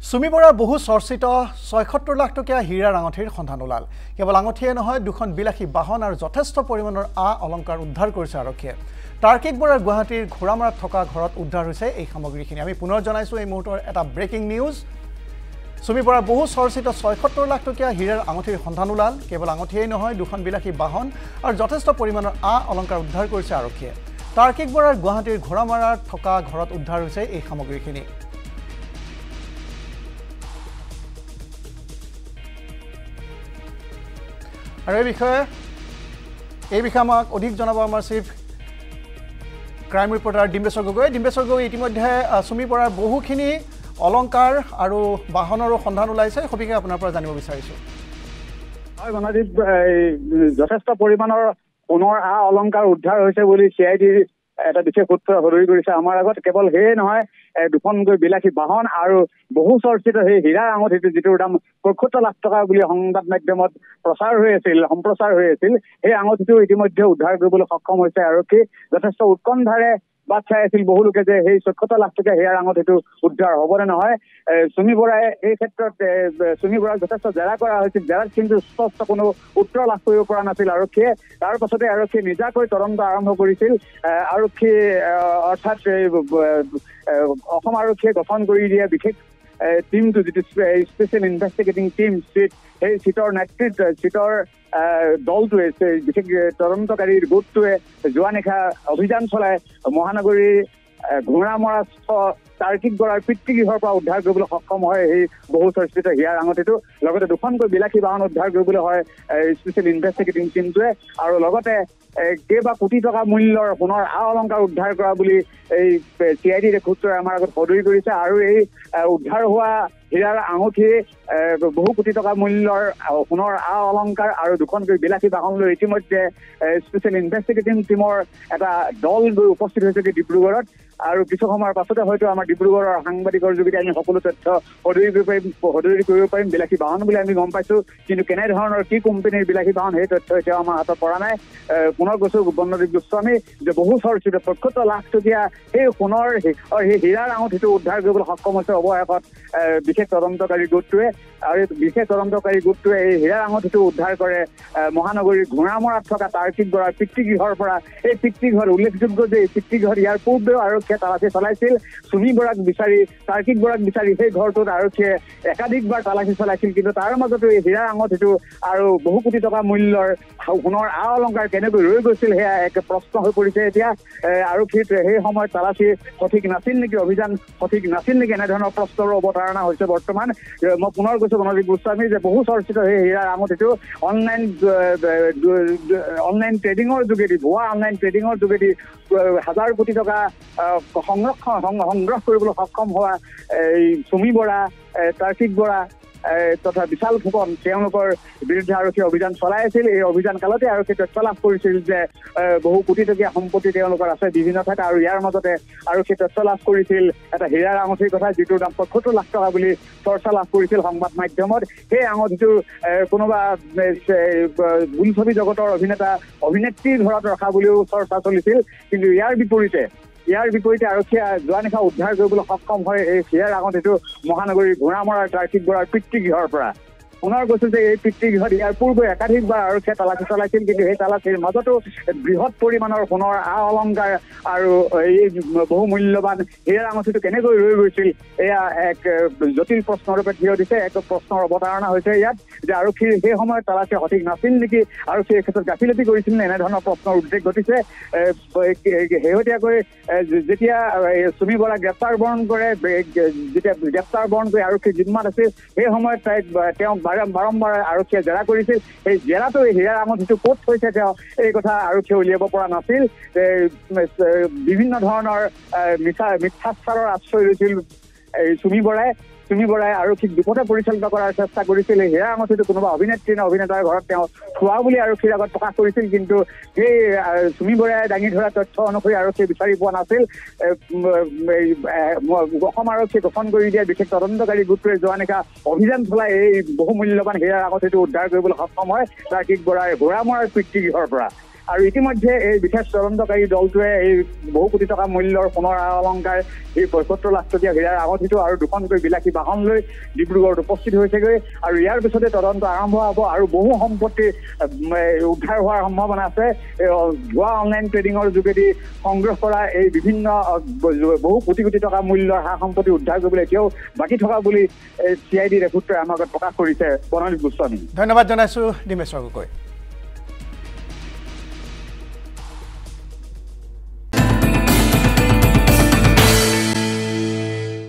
সুমি বৰাৰ বহু চৰ্চিত ৭৬ লাখ টকীয়া হীৰাৰ আঙঠিৰ সন্ধান ওলাল। কেৱল আঙঠিয়ে নহয়, দুখন বিলাসী বাহন আৰু যথেষ্ট পৰিমাণৰ অলংকাৰ উদ্ধাৰ কৰিছে আৰক্ষীয়ে। তাৰ্কিক বৰাৰ গুৱাহাটীৰ ঘোঁৰামাৰাত থকা ঘৰত উদ্ধাৰ হৈছে এই সামগ্ৰীখিনি। আমি পুনৰ জনাইছোঁ এই মুহূৰ্তৰ এটা ব্ৰেকিং নিউজ। সুমি বৰাৰ বহু চৰ্চিত ৭৬ লাখ টকীয়া হীৰাৰ আঙঠিৰ সন্ধান ওলাল। কেৱল আঙঠিয়েই নহয়, দুখন বিলাসী বাহন আৰু যথেষ্ট পৰিমাণৰ অলংকাৰ উদ্ধাৰ কৰিছে আৰক্ষীয়ে। তাৰ্কিক বৰাৰ গুৱাহাটীৰ ঘোঁৰামাৰাত থকা ঘৰত উদ্ধাৰ হৈছে এই সামগ্ৰীখিনি। আৰু এই বিষয়ে আমাক অধিক জনাব আমাৰ chief crime reporter Dimbeswar Gogoi. Dimbeswar Gogoi, ইতিমধ্যে সুমি বৰাৰ বহুখিনি অলংকাৰ আৰু বাহনৰো সন্ধান ওলাইছে, সবিশেষ আপোনাৰ পৰা জানিব বিচাৰিছোঁ। হয় গণদীপ, যথেষ্ট পৰিমাণৰ সোণৰ অলংকাৰ উদ্ধাৰ হৈছে বুলি CIDৰ এটা বিশেষ সূত্ৰই সদৰি কৰিছে আমাৰ আগত। কেৱল সেয়ে নহয়, দুখনকৈ বিলাসী বাহন আৰু বহু চৰ্চিত সেই হীৰাৰ আঙঠিটো, যিটোৰ দাম ৭৬ লাখ টকা বুলি সংবাদ মাধ্যমত সম্প্ৰচাৰ হৈ আছিল, সেই আঙঠিটো ইতিমধ্যে উদ্ধাৰ কৰিবলৈ সক্ষম হৈছে আৰক্ষী। যথেষ্ট উৎকণ্ঠাৰে বাট চাই আছিল বহু লোকে যে সেই ৭৬ লাখ টকীয়া হীৰাৰ আঙঠিটো উদ্ধাৰ হ'বনে নহয়। সুমি বৰাই এই ক্ষেত্ৰত সুমি বৰাক যথেষ্ট জেৰা কৰা হৈছিল। জেৰাত কিন্তু স্পষ্ট কোনো উত্তৰ লাভ কৰিব পৰা নাছিল আৰক্ষীয়ে। তাৰ পাছতে আৰক্ষীয়ে নিজাকৈ তদন্ত আৰম্ভ কৰিছিল। আৰক্ষী অৰ্থাৎ অসম আৰক্ষীয়ে গঠন কৰি দিয়া বিশেষ টিমটো, যিটো স্পেচিয়েল ইনভেষ্টিগেটিং টিম সেই চিটৰ দলটোৱে, বিশেষ তদন্তকাৰীৰ গোটটোৱে যোৱা নিশা অভিযান চলাই মহানগৰীৰ ঘোঁৰামৰাস্থ তাৰ্কিক বৰাৰ পিতৃগৃহৰ পৰা উদ্ধাৰ কৰিবলৈ সক্ষম হয় এই বহু চৰ্চিত হীৰাৰ আঙঠিটো। লগতে দুখনকৈ বিলাসী বাহন উদ্ধাৰ কৰিবলৈ হয় স্পেচিয়েল ইনভেষ্টিগেটিং টিমটোৱে। আৰু লগতে কেইবা কোটি টকা মূল্যৰ সোণৰ অলংকাৰ উদ্ধাৰ কৰা বুলি এই CIDৰ সূত্ৰই আমাৰ আগত সদৰি কৰিছে। আৰু এই উদ্ধাৰ হোৱা হীৰাৰ আঙঠি, বহু কোটি টকা মূল্যৰ সোণৰ অলংকাৰ আৰু দুখনকৈ বিলাসী বাহন লৈ ইতিমধ্যে স্পেচিয়েল ইনভেষ্টিগেটিং টিমৰ এটা দল গৈ উপস্থিত হৈছে ডিব্ৰুগড়ত। আৰু কিছু সময়ৰ পাছতে হয়তো আমাৰ ডিব্ৰুগড়ৰ সাংবাদিকৰ যোগেদি আমি সকলো তথ্য সদৰি কৰিব পাৰিম। বিলাসী বাহন বুলি আমি গম পাইছোঁ, কিন্তু কেনেধৰণৰ কি কোম্পানীৰ বিলাসী বাহন সেই তথ্য এতিয়াও আমাৰ হাতত পৰা নাই। পুনৰ কৈছোঁ বৰ্ণদীপ গোস্বামী যে বহু চৰ্চিত ৭৬ লাখ টকীয়া সেই সোণৰ সেই হীৰাৰ আঙঠিটো উদ্ধাৰ কৰিবলৈ সক্ষম হৈছে অৱশেষত বিশেষ তদন্তকাৰী গোটটোৱে। আৰু এই বিশেষ তদন্তকাৰী গোটটোৱে এই হীৰাৰ আঙঠিটো উদ্ধাৰ কৰে মহানগৰীৰ ঘোঁৰামৰাত থকা তাৰ্কিক বৰাৰ পিতৃগৃহৰ পৰা। এই পিতৃগৃহৰ উল্লেখযোগ্য যে এই পিতৃগৃহত ইয়াৰ পূৰ্বেও আৰক্ষীয়ে তালাচী চলাইছিল। সুমি বৰাক বিচাৰি, তাৰ্কিক বৰাক বিচাৰি সেই ঘৰটোত আৰক্ষীয়ে একাধিকবাৰ তালাচী চলাইছিল। কিন্তু তাৰ মাজতো এই হীৰাৰ আঙঠিটো আৰু বহু কোটি টকা মূল্যৰ সোণৰ অলংকাৰ কেনেকৈ ৰৈ গৈছিল, সেয়া এক প্ৰশ্ন হৈ পৰিছে এতিয়া। আৰক্ষীৰ সেই সময়ত তালাচী সঠিক নাছিল নেকি, অভিযান সঠিক নাছিল নেকি, এনেধৰণৰ প্ৰশ্নৰো অৱতাৰণা হৈছে বৰ্তমান। মই পুনৰ কৈছোঁ গণদীপ গোস্বামী যে বহু চৰ্চিত সেই হীৰাৰ আঙঠিটো অনলাইন ট্ৰেডিঙৰ যোগেদি, ভুৱা অনলাইন ট্ৰেডিঙৰ যোগেদি হাজাৰ কোটি টকা সংগ্ৰহ কৰিবলৈ সক্ষম হোৱা এই সুমি বৰা, তাৰ্কিক বৰা তথা বিশাল ফুকন, তেওঁলোকৰ বিৰুদ্ধে আৰক্ষীয়ে অভিযান চলাই আছিল। এই অভিযান কালতে আৰক্ষীয়ে তথ্য লাভ কৰিছিল যে বহু কোটি টকীয়া সম্পত্তি তেওঁলোকৰ আছে বিভিন্ন ঠাইত। আৰু ইয়াৰ মাজতে আৰক্ষীয়ে তথ্য লাভ কৰিছিল এটা হীৰাৰ আঙঠিৰ কথা, যিটোৰ দাম ৭৬ লাখ টকা বুলি চৰ্চা লাভ কৰিছিল সংবাদ মাধ্যমত। সেই আঙঠিটো কোনোবা বোলছবি জগতৰ অভিনেত্ৰীৰ ঘৰত ৰখা বুলিও চৰ্চা চলিছিল। কিন্তু ইয়াৰ বিপৰীতে আৰক্ষীয়ে যোৱা নিশা উদ্ধাৰ কৰিবলৈ সক্ষম হয় এই হীৰাৰ আঙঠিটো মহানগৰীৰ ঘোঁৰামৰাৰ তাৰ্কিক বৰাৰ পিতৃগৃহৰ পৰা। পুনৰ কৈছোঁ যে এই পিতৃগৃহত ইয়াৰ পূৰ্বে একাধিকবাৰ আৰক্ষীয়ে তালাচী চলাইছিল। কিন্তু সেই তালাচীৰ মাজতো বৃহৎ পৰিমাণৰ সোণৰ অলংকাৰ আৰু এই বহু মূল্যৱান হীৰাৰ আঙঠিটো কেনেকৈ ৰৈ গৈছিল, এয়া এক জটিল প্ৰশ্নৰূপে থিয় দিছে। এক প্ৰশ্নৰ অৱতাৰণা হৈছে ইয়াত যে আৰক্ষীৰ সেই সময়ত তালাচী সঠিক নাছিল নেকি, আৰক্ষীয়ে এই ক্ষেত্ৰত গাফিলতি কৰিছিল নে, এনেধৰণৰ প্ৰশ্নৰ উদ্বেগ ঘটিছে। শেহতীয়াকৈ যেতিয়া সুমি বৰা গ্ৰেপ্তাৰ বৰণ কৰে আৰক্ষীৰ জিম্মাত আছিল, সেই সময়ত তেওঁক বাৰম্বাৰ আৰক্ষীয়ে জেৰা কৰিছিল। সেই জেৰাটো এই হীৰাৰ আঙঠিটো ক'ত থৈছে তেওঁ এই কথা আৰক্ষীয়ে উলিয়াব পৰা নাছিল। বিভিন্ন ধৰণৰ মিথ্যাচাৰৰ আশ্ৰয় লৈছিল এই সুমি বৰাই আৰক্ষীক বিপথে পৰিচালিত কৰাৰ চেষ্টা কৰিছিল। এই হীৰাৰ আঙঠিটো কোনোবা অভিনেত্ৰী নে অভিনেতাৰ ঘৰত তেওঁ থোৱা বুলি আৰক্ষীৰ আগত প্ৰকাশ কৰিছিল। কিন্তু সেই সুমি বৰাই দাঙি ধৰা তথ্য অনুসৰি আৰক্ষীয়ে বিচাৰি পোৱা নাছিল। অসম আৰক্ষীয়ে গঠন কৰি দিয়া বিশেষ তদন্তকাৰী গোটটোৱে যোৱা নিশা অভিযান চলাই এই বহু মূল্যৱান হীৰাৰ আঙঠিটো উদ্ধাৰ কৰিবলৈ সক্ষম হয় তাৰ্কিক বৰাৰ ঘোঁৰামৰাৰ পিতৃগৃহৰ পৰা। আৰু ইতিমধ্যে এই বিশেষ তদন্তকাৰী দলটোৱে এই বহু কোটি টকা মূল্যৰ সোণৰ অলংকাৰ এই ৭৫ লাখ টকীয়া হীৰাৰ আঙঠিটো আৰু দুখনকৈ বিলাসী বাহন লৈ ডিব্ৰুগড়ত উপস্থিত হৈছেগৈ আৰু ইয়াৰ পিছতে তদন্ত আৰম্ভ হ'ব আৰু বহু সম্পত্তি উদ্ধাৰ হোৱাৰ সম্ভাৱনা আছে ভুৱা অনলাইন ট্ৰেডিঙৰ যোগেদি সংগ্ৰহ কৰা এই বিভিন্ন বহু কোটি কোটি টকা মূল্যৰ সা সম্পত্তি উদ্ধাৰ কৰিবলৈ এতিয়াও বাকী থকা বুলি CID ৰেপুটটোৱে আমাৰ আগত প্ৰকাশ কৰিছে বনজিৎ গোস্বামী। ধন্যবাদ জনাইছোঁ ডিমেশ্বৰ গগৈ।